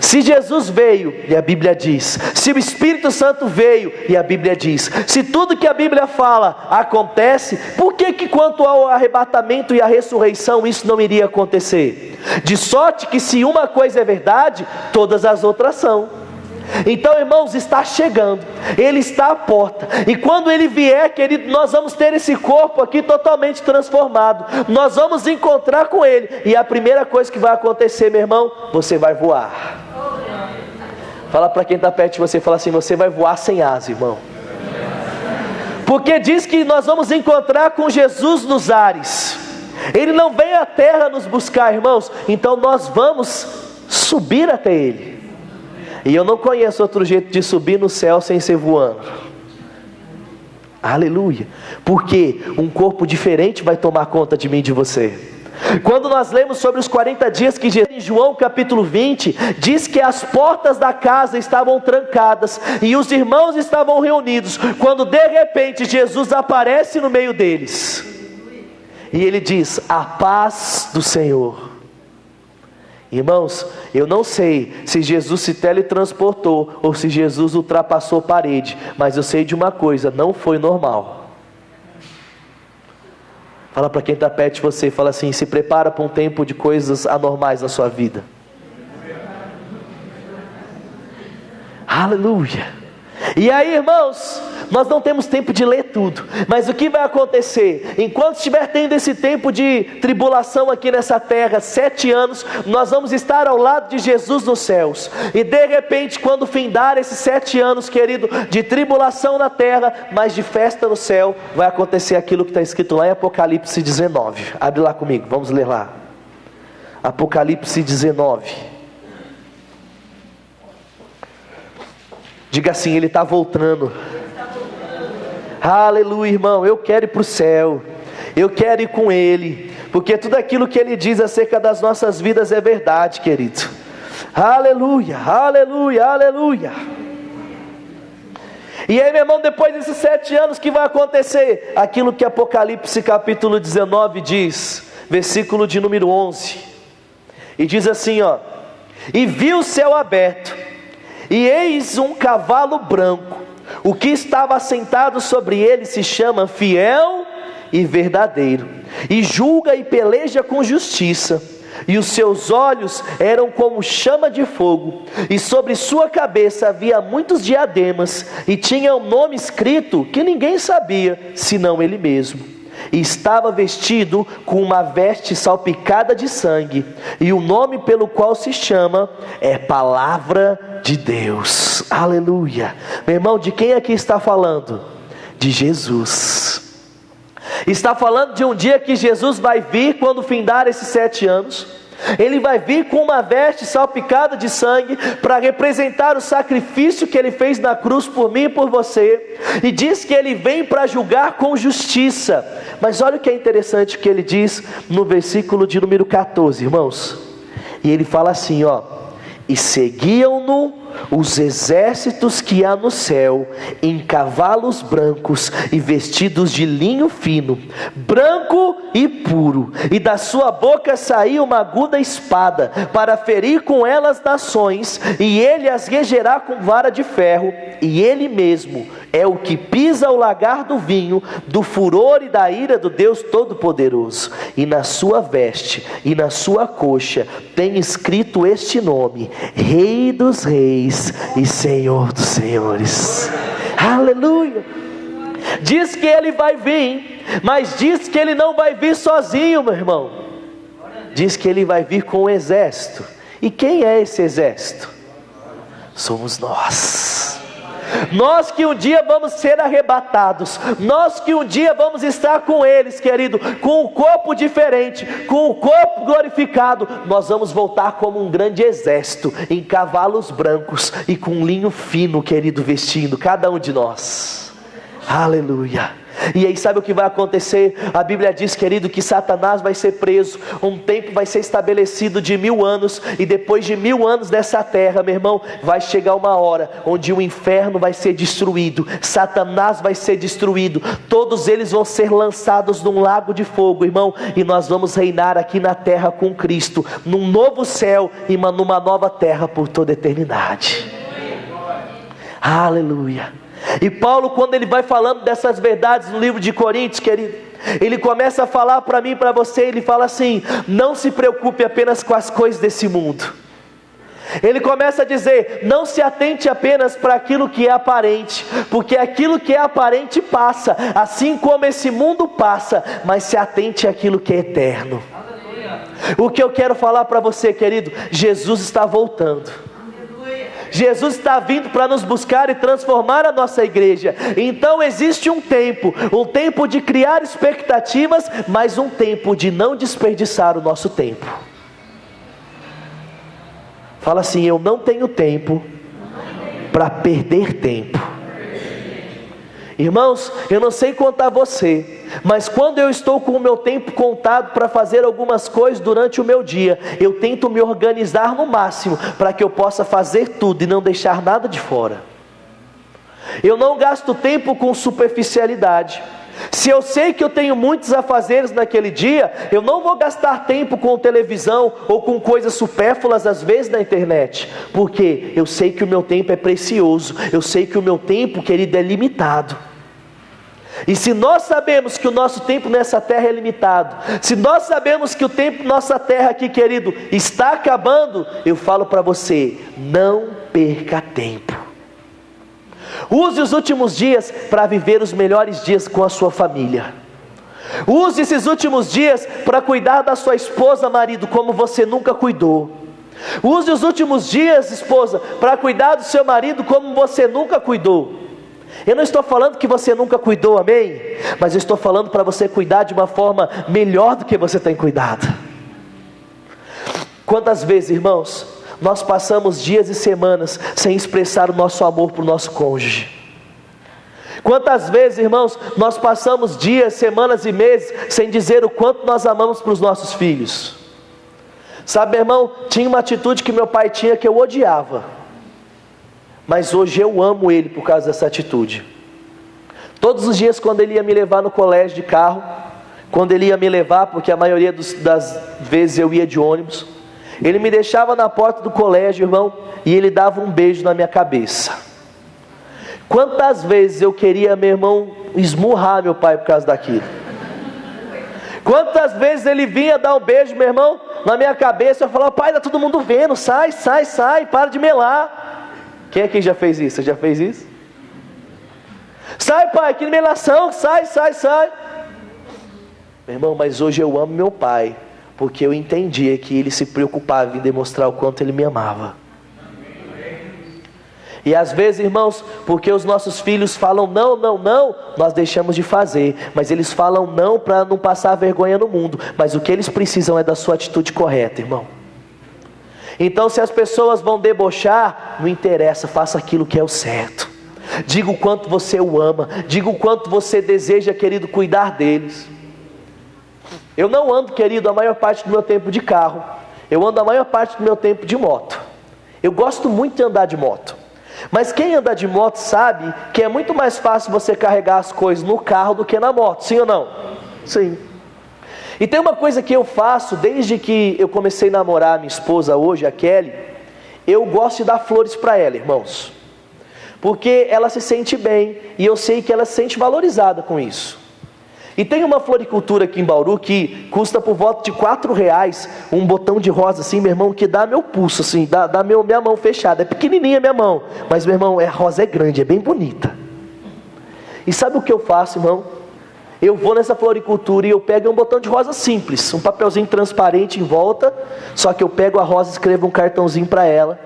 Se Jesus veio, e a Bíblia diz, se o Espírito Santo veio, e a Bíblia diz, se tudo que a Bíblia fala acontece, por que quanto ao arrebatamento e à ressurreição isso não iria acontecer? De sorte que se uma coisa é verdade, todas as outras são. Então, irmãos, está chegando, Ele está à porta, e quando Ele vier, querido, nós vamos ter esse corpo aqui totalmente transformado, nós vamos encontrar com Ele, e a primeira coisa que vai acontecer, meu irmão, você vai voar. Fala para quem está perto de você, fala assim, você vai voar sem asa, irmão. Porque diz que nós vamos encontrar com Jesus nos ares. Ele não vem à terra nos buscar, irmãos, então nós vamos subir até Ele. E eu não conheço outro jeito de subir no céu sem ser voando. Aleluia. Porque um corpo diferente vai tomar conta de mim e de você. Quando nós lemos sobre os 40 dias que Jesus, em João capítulo 20, diz que as portas da casa estavam trancadas e os irmãos estavam reunidos, quando de repente Jesus aparece no meio deles. E Ele diz, a paz do Senhor. Irmãos, eu não sei se Jesus se teletransportou ou se Jesus ultrapassou parede, mas eu sei de uma coisa: não foi normal. Fala para quem está perto de você, fala assim: se prepara para um tempo de coisas anormais na sua vida. Aleluia. E aí, irmãos, nós não temos tempo de ler tudo, mas o que vai acontecer? Enquanto estiver tendo esse tempo de tribulação aqui nessa terra, 7 anos, nós vamos estar ao lado de Jesus nos céus. E de repente, quando findar esses 7 anos, querido, de tribulação na terra, mas de festa no céu, vai acontecer aquilo que está escrito lá em Apocalipse 19. Abre lá comigo, vamos ler lá. Apocalipse 19. Diga assim: Ele está voltando. Aleluia, irmão. Eu quero ir para o céu. Eu quero ir com Ele. Porque tudo aquilo que Ele diz acerca das nossas vidas é verdade, querido. Aleluia, aleluia, aleluia. E aí, meu irmão, depois desses 7 anos, que vai acontecer? Aquilo que Apocalipse capítulo 19 diz, versículo de número 11. E diz assim, ó: E vi o céu aberto, e eis um cavalo branco. O que estava assentado sobre ele se chama Fiel e Verdadeiro, e julga e peleja com justiça. E os seus olhos eram como chama de fogo, e sobre sua cabeça havia muitos diademas, e tinha um nome escrito que ninguém sabia, senão ele mesmo. E estava vestido com uma veste salpicada de sangue, e o nome pelo qual se chama é Palavra de Deus. Aleluia. Meu irmão, de quem aqui está falando? De Jesus. Está falando de um dia que Jesus vai vir quando findar esses 7 anos. Ele vai vir com uma veste salpicada de sangue para representar o sacrifício que Ele fez na cruz por mim e por você. E diz que Ele vem para julgar com justiça. Mas olha o que é interessante que Ele diz no versículo de número 14, irmãos. E Ele fala assim, ó: E seguiam-no os exércitos que há no céu, em cavalos brancos e vestidos de linho fino, branco e puro, e da sua boca saía uma aguda espada, para ferir com ela as nações, e ele as regerá com vara de ferro, e ele mesmo é o que pisa o lagar do vinho, do furor e da ira do Deus Todo-Poderoso. E na sua veste e na sua coxa tem escrito este nome: Rei dos Reis e Senhor dos Senhores. Aleluia. Diz que Ele vai vir, mas diz que Ele não vai vir sozinho, meu irmão. Diz que Ele vai vir com um exército. E quem é esse exército? Somos nós. Nós que um dia vamos ser arrebatados, nós que um dia vamos estar com eles, querido, com um corpo diferente, com o corpo glorificado. Nós vamos voltar como um grande exército, em cavalos brancos e com linho fino, querido, vestindo cada um de nós. Aleluia. E aí sabe o que vai acontecer? A Bíblia diz, querido, que Satanás vai ser preso. Um tempo vai ser estabelecido de 1000 anos. E depois de 1000 anos dessa terra, meu irmão, vai chegar uma hora onde o inferno vai ser destruído, Satanás vai ser destruído, todos eles vão ser lançados num lago de fogo, irmão. E nós vamos reinar aqui na terra com Cristo, num novo céu e numa nova terra por toda a eternidade. Aleluia. E Paulo, quando ele vai falando dessas verdades no livro de Coríntios, querido, ele começa a falar para mim e para você. Ele fala assim: não se preocupe apenas com as coisas desse mundo. Ele começa a dizer: não se atente apenas para aquilo que é aparente, porque aquilo que é aparente passa, assim como esse mundo passa, mas se atente àquilo que é eterno. O que eu quero falar para você, querido: Jesus está voltando. Jesus está vindo para nos buscar e transformar a nossa igreja. Então existe um tempo de criar expectativas, mas um tempo de não desperdiçar o nosso tempo. Fala assim: eu não tenho tempo para perder tempo. Irmãos, eu não sei quanto a você, mas quando eu estou com o meu tempo contado para fazer algumas coisas durante o meu dia, eu tento me organizar no máximo para que eu possa fazer tudo e não deixar nada de fora. Eu não gasto tempo com superficialidade. Se eu sei que eu tenho muitos afazeres naquele dia, eu não vou gastar tempo com televisão ou com coisas supérfluas às vezes na internet, porque eu sei que o meu tempo é precioso, eu sei que o meu tempo, querido, é limitado. E se nós sabemos que o nosso tempo nessa terra é limitado, se nós sabemos que o tempo nossa terra aqui, querido, está acabando, eu falo para você, não perca tempo. Use os últimos dias para viver os melhores dias com a sua família. Use esses últimos dias para cuidar da sua esposa, marido, como você nunca cuidou. Use os últimos dias, esposa, para cuidar do seu marido como você nunca cuidou. Eu não estou falando que você nunca cuidou, amém? Mas eu estou falando para você cuidar de uma forma melhor do que você tem cuidado. Quantas vezes, irmãos, nós passamos dias e semanas sem expressar o nosso amor para o nosso cônjuge? Quantas vezes, irmãos, nós passamos dias, semanas e meses sem dizer o quanto nós amamos para os nossos filhos? Sabe, meu irmão, tinha uma atitude que meu pai tinha que eu odiava, mas hoje eu amo ele por causa dessa atitude. Todos os dias quando ele ia me levar no colégio de carro, quando ele ia me levar, porque a maioria das vezes eu ia de ônibus, ele me deixava na porta do colégio, irmão, e ele dava um beijo na minha cabeça. Quantas vezes eu queria, meu irmão, esmurrar meu pai por causa daquilo? Quantas vezes ele vinha dar um beijo, meu irmão, na minha cabeça, eu falava, pai, tá todo mundo vendo, sai, para de melar. Quem aqui já fez isso? Você já fez isso? Sai, pai, que melação, sai. Meu irmão, mas hoje eu amo meu pai, porque eu entendia que ele se preocupava em demonstrar o quanto ele me amava. E às vezes, irmãos, porque os nossos filhos falam não, nós deixamos de fazer. Mas eles falam não para não passar vergonha no mundo. Mas o que eles precisam é da sua atitude correta, irmão. Então se as pessoas vão debochar, não interessa, faça aquilo que é o certo. Diga o quanto você o ama, diga o quanto você deseja, querido, cuidar deles. Eu não ando, querido, a maior parte do meu tempo de carro. Eu ando a maior parte do meu tempo de moto. Eu gosto muito de andar de moto. Mas quem anda de moto sabe que é muito mais fácil você carregar as coisas no carro do que na moto, sim ou não? Sim. E tem uma coisa que eu faço desde que eu comecei a namorar a minha esposa hoje, a Kelly. Eu gosto de dar flores para ela, irmãos, porque ela se sente bem e eu sei que ela se sente valorizada com isso. E tem uma floricultura aqui em Bauru que custa por volta de R$4 um botão de rosa assim, meu irmão, que dá meu pulso assim, dá minha mão fechada. É pequenininha minha mão, mas meu irmão, a rosa é grande, é bem bonita. E sabe o que eu faço, irmão? Eu vou nessa floricultura e eu pego um botão de rosa simples, um papelzinho transparente em volta, só que eu pego a rosa, escrevo um cartãozinho para ela,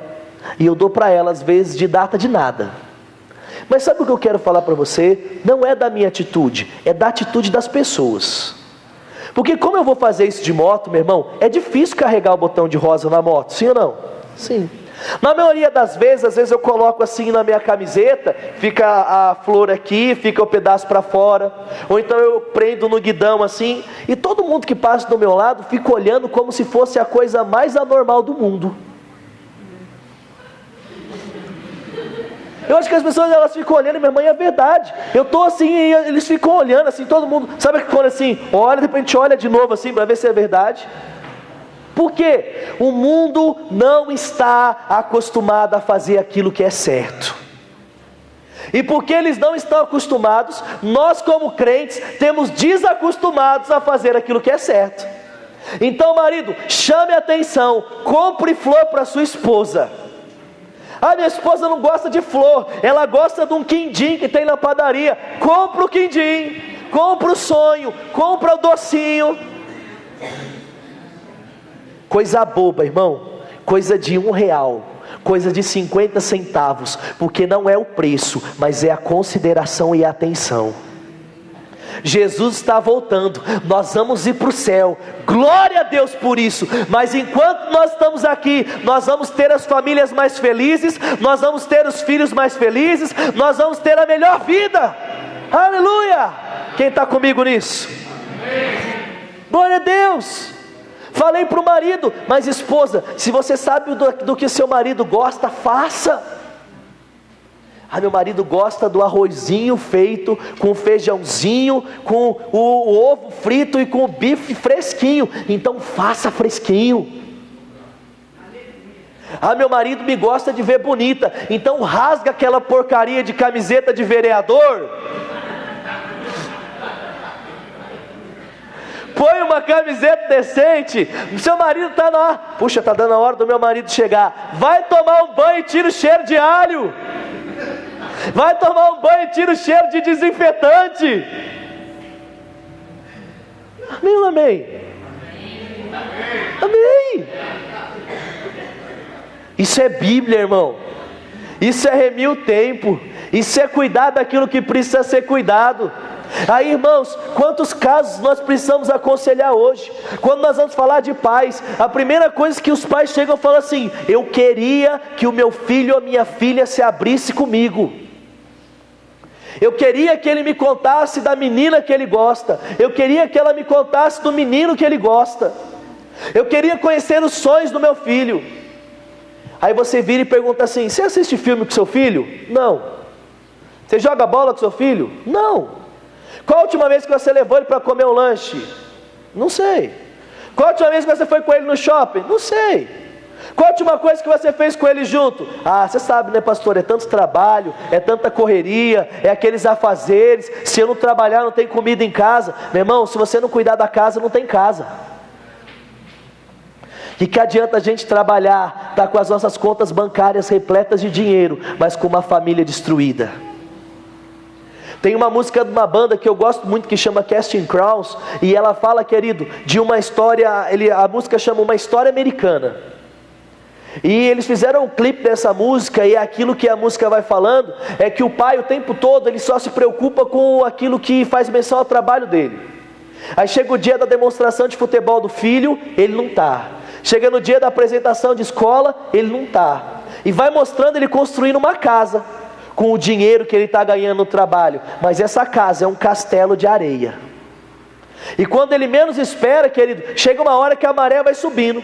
e eu dou para ela às vezes de data de nada. Mas sabe o que eu quero falar para você? Não é da minha atitude, é da atitude das pessoas. Porque como eu vou fazer isso de moto, meu irmão, é difícil carregar o botão de rosa na moto, sim ou não? Sim. Na maioria das vezes, às vezes eu coloco assim na minha camiseta, fica a flor aqui, fica o pedaço para fora, ou então eu prendo no guidão assim, e todo mundo que passa do meu lado fica olhando como se fosse a coisa mais anormal do mundo. Eu acho que as pessoas, elas ficam olhando, minha mãe, é verdade. Eu estou assim, e eles ficam olhando assim, todo mundo, sabe que quando assim, olha, depois a gente olha de novo assim, para ver se é verdade. Por quê? O mundo não está acostumado a fazer aquilo que é certo. E porque eles não estão acostumados, nós como crentes, temos desacostumados a fazer aquilo que é certo. Então, marido, chame a atenção, compre flor para sua esposa. Ah, minha esposa não gosta de flor, ela gosta de um quindim que tem na padaria. Compra o quindim, compra o sonho, compra o docinho. Coisa boba, irmão, coisa de R$1, coisa de 50 centavos, porque não é o preço, mas é a consideração e a atenção. Jesus está voltando, nós vamos ir para o céu, glória a Deus por isso. Mas enquanto nós estamos aqui, nós vamos ter as famílias mais felizes, nós vamos ter os filhos mais felizes, nós vamos ter a melhor vida, aleluia. Quem está comigo nisso? Glória a Deus. Falei para o marido, mas esposa, se você sabe do que seu marido gosta, faça. Ah, meu marido gosta do arrozinho feito com feijãozinho, com o ovo frito e com o bife fresquinho. Então faça fresquinho. Ah, meu marido me gosta de ver bonita. Então rasga aquela porcaria de camiseta de vereador. Põe uma camiseta decente. Seu marido está lá. Puxa, está dando a hora do meu marido chegar. Vai tomar um banho e tira o cheiro de alho. Vai tomar um banho e tira o cheiro de desinfetante. Amém ou não amém? Amém. Isso é Bíblia, irmão. Isso é remir o tempo. Isso é cuidar daquilo que precisa ser cuidado. Aí, irmãos, quantos casos nós precisamos aconselhar hoje? Quando nós vamos falar de pais, a primeira coisa que os pais chegam e falam assim: eu queria que o meu filho ou a minha filha se abrisse comigo. Eu queria que ele me contasse da menina que ele gosta. Eu queria que ela me contasse do menino que ele gosta. Eu queria conhecer os sonhos do meu filho. Aí você vira e pergunta assim: você assiste filme com seu filho? Não. Você joga bola com seu filho? Não. Qual a última vez que você levou ele para comer um lanche? Não sei. Qual a última vez que você foi com ele no shopping? Não sei. Qual a última coisa que você fez com ele junto? Ah, você sabe, né, pastor? É tanto trabalho, é tanta correria, é aqueles afazeres. Se eu não trabalhar, não tem comida em casa. Meu irmão, se você não cuidar da casa, não tem casa. E que adianta a gente trabalhar, tá com as nossas contas bancárias repletas de dinheiro, mas com uma família destruída? Tem uma música de uma banda que eu gosto muito que chama Casting Crowns, e ela fala, querido, de uma história, a música chama Uma História Americana. E eles fizeram um clipe dessa música, e aquilo que a música vai falando é que o pai o tempo todo ele só se preocupa com aquilo que faz menção ao trabalho dele. Aí chega o dia da demonstração de futebol do filho, ele não está. Chega no dia da apresentação de escola, ele não está. E vai mostrando ele construindo uma casa com o dinheiro que ele está ganhando no trabalho. Mas essa casa é um castelo de areia. E quando ele menos espera, querido, chega uma hora que a maré vai subindo.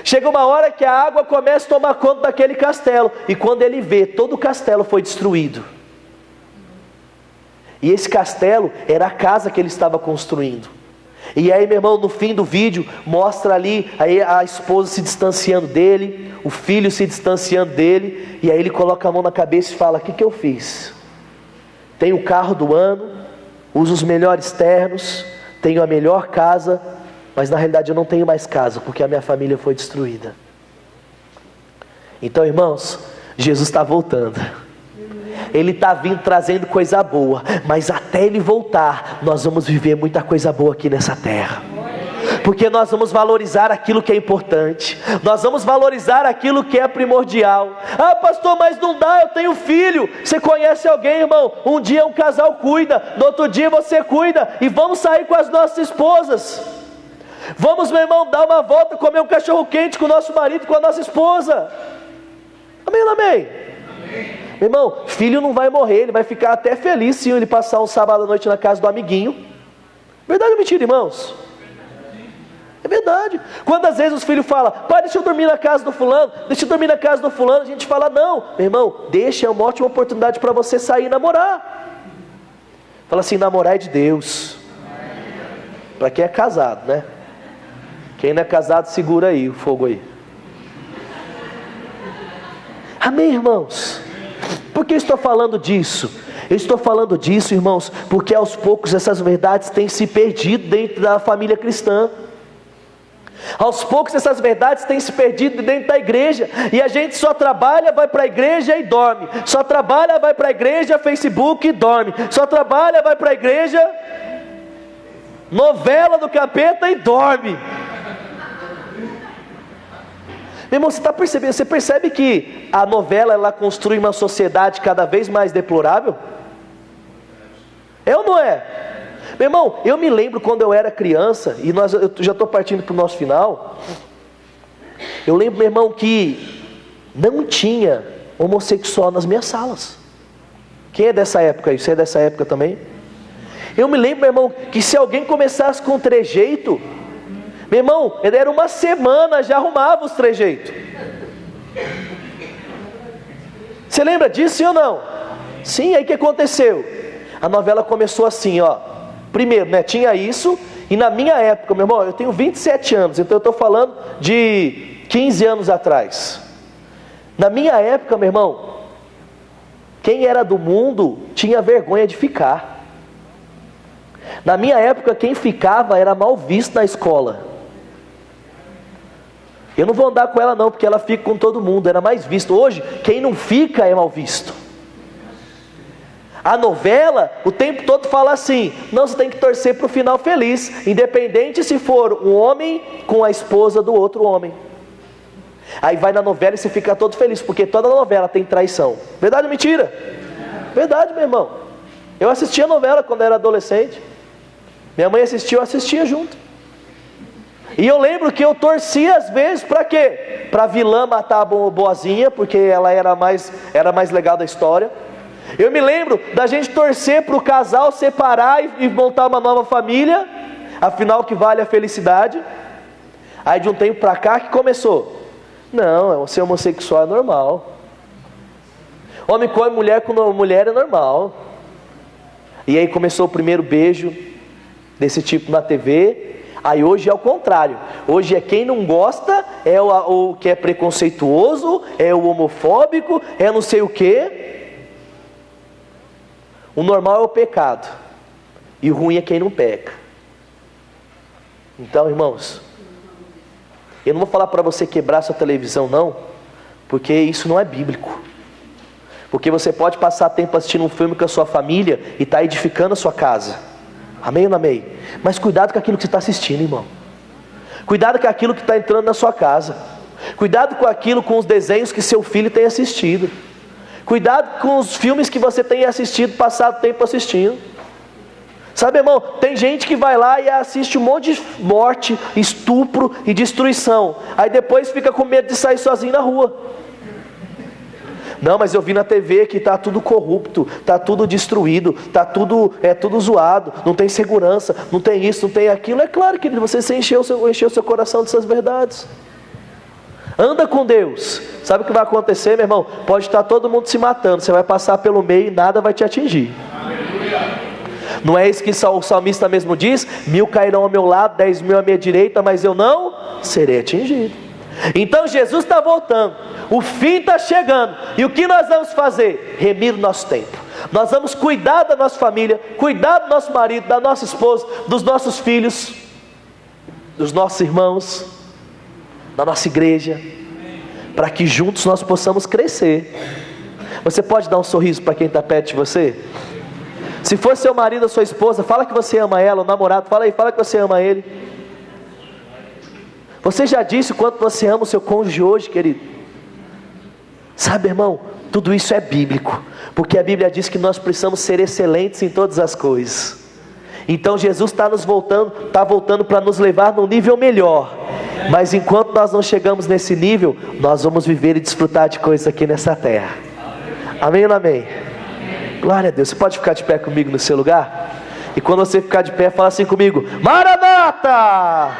Chega uma hora que a água começa a tomar conta daquele castelo. E quando ele vê, todo o castelo foi destruído. E esse castelo era a casa que ele estava construindo. E aí, meu irmão, no fim do vídeo, mostra ali aí a esposa se distanciando dele, o filho se distanciando dele, e aí ele coloca a mão na cabeça e fala: o que eu fiz? Tenho o carro do ano, uso os melhores ternos, tenho a melhor casa, mas na realidade eu não tenho mais casa, porque a minha família foi destruída. Então, irmãos, Jesus está voltando. Ele está vindo trazendo coisa boa, mas até Ele voltar, nós vamos viver muita coisa boa aqui nessa terra. Porque nós vamos valorizar aquilo que é importante, nós vamos valorizar aquilo que é primordial. Ah, pastor, mas não dá, eu tenho filho. Você conhece alguém, irmão? Um dia um casal cuida, no outro dia você cuida, e vamos sair com as nossas esposas. Vamos, meu irmão, dar uma volta, comer um cachorro quente com o nosso marido, com a nossa esposa. Amém ou não amém? Amém. Meu irmão, filho não vai morrer, ele vai ficar até feliz se ele passar um sábado à noite na casa do amiguinho. Verdade ou mentira, irmãos? É verdade. Quantas vezes os filhos falam: pai, deixa eu dormir na casa do fulano, deixa eu dormir na casa do fulano. A gente fala: não, meu irmão, deixa, é uma ótima oportunidade para você sair e namorar. Fala assim: namorar é de Deus. Para quem é casado, né? Quem não é casado, segura aí o fogo aí. Amém, irmãos? Por que eu estou falando disso? Eu estou falando disso, irmãos, porque aos poucos essas verdades têm se perdido dentro da família cristã. Aos poucos essas verdades têm se perdido dentro da igreja, e a gente só trabalha, vai para a igreja e dorme. Só trabalha, vai para a igreja, Facebook e dorme. Só trabalha, vai para a igreja, novela do capeta e dorme. Meu irmão, você está percebendo? Você percebe que a novela ela construi uma sociedade cada vez mais deplorável? É ou não é? Meu irmão, eu me lembro quando eu era criança, e eu já estou partindo para o nosso final. Eu lembro, meu irmão, que não tinha homossexual nas minhas salas. Quem é dessa época aí? Você é dessa época também? Eu me lembro, meu irmão, que se alguém começasse com trejeito, meu irmão, ele era uma semana, já arrumava os trejeitos. Você lembra disso, sim ou não? Sim, aí o que aconteceu? A novela começou assim, ó. Primeiro, né, tinha isso, e na minha época, meu irmão, eu tenho 27 anos, então eu estou falando de 15 anos atrás. Na minha época, meu irmão, quem era do mundo tinha vergonha de ficar. Na minha época, quem ficava era mal visto na escola. Eu não vou andar com ela não, porque ela fica com todo mundo, era mais visto. Hoje, quem não fica é mal visto. A novela, o tempo todo fala assim: não, você tem que torcer para o final feliz, independente se for um homem com a esposa do outro homem. Aí vai na novela e você fica todo feliz, porque toda novela tem traição. Verdade ou mentira? Verdade, meu irmão. Eu assistia novela quando era adolescente. Minha mãe assistia, eu assistia junto. E eu lembro que eu torcia às vezes para quê? Para a vilã matar a boazinha, porque ela era mais legal da história. Eu me lembro da gente torcer para o casal separar e montar uma nova família, afinal que vale a felicidade. Aí de um tempo para cá que começou: não, ser homossexual é normal. Homem come mulher com mulher é normal. E aí começou o primeiro beijo desse tipo na TV. Aí hoje é o contrário. Hoje é quem não gosta, é o que é preconceituoso, é o homofóbico, é não sei o quê. O normal é o pecado, e o ruim é quem não peca. Então, irmãos, eu não vou falar para você quebrar sua televisão não, porque isso não é bíblico. Porque você pode passar tempo assistindo um filme com a sua família e está edificando a sua casa. Amém ou não amém? Mas cuidado com aquilo que você está assistindo, irmão. Cuidado com aquilo que está entrando na sua casa. Cuidado com os desenhos que seu filho tem assistido. Cuidado com os filmes que você tem assistido, passado tempo assistindo. Sabe, irmão, tem gente que vai lá e assiste um monte de morte, estupro e destruição. Aí depois fica com medo de sair sozinho na rua. Não, mas eu vi na TV que está tudo corrupto, está tudo destruído, é tudo zoado, não tem segurança, não tem isso, não tem aquilo. É claro, querido, você encheu o seu coração dessas verdades. Anda com Deus. Sabe o que vai acontecer, meu irmão? Pode estar todo mundo se matando, você vai passar pelo meio e nada vai te atingir. Não é isso que o salmista mesmo diz? 1000 cairão ao meu lado, 10.000 à minha direita, mas eu não serei atingido. Então Jesus está voltando, o fim está chegando, e o que nós vamos fazer? Remir o nosso tempo. Nós vamos cuidar da nossa família, cuidar do nosso marido, da nossa esposa, dos nossos filhos, dos nossos irmãos, da nossa igreja, para que juntos nós possamos crescer. Você pode dar um sorriso para quem está perto de você? Se for seu marido ou sua esposa, fala que você ama ela, o namorado, fala que você ama ele. Você já disse o quanto você ama o seu cônjuge hoje, querido? Sabe, irmão, tudo isso é bíblico, porque a Bíblia diz que nós precisamos ser excelentes em todas as coisas. Então Jesus está voltando para nos levar num nível melhor. Mas enquanto nós não chegamos nesse nível, nós vamos viver e desfrutar de coisas aqui nessa terra. Amém ou não amém? Glória a Deus. Você pode ficar de pé comigo no seu lugar? E quando você ficar de pé, fala assim comigo: Maranata!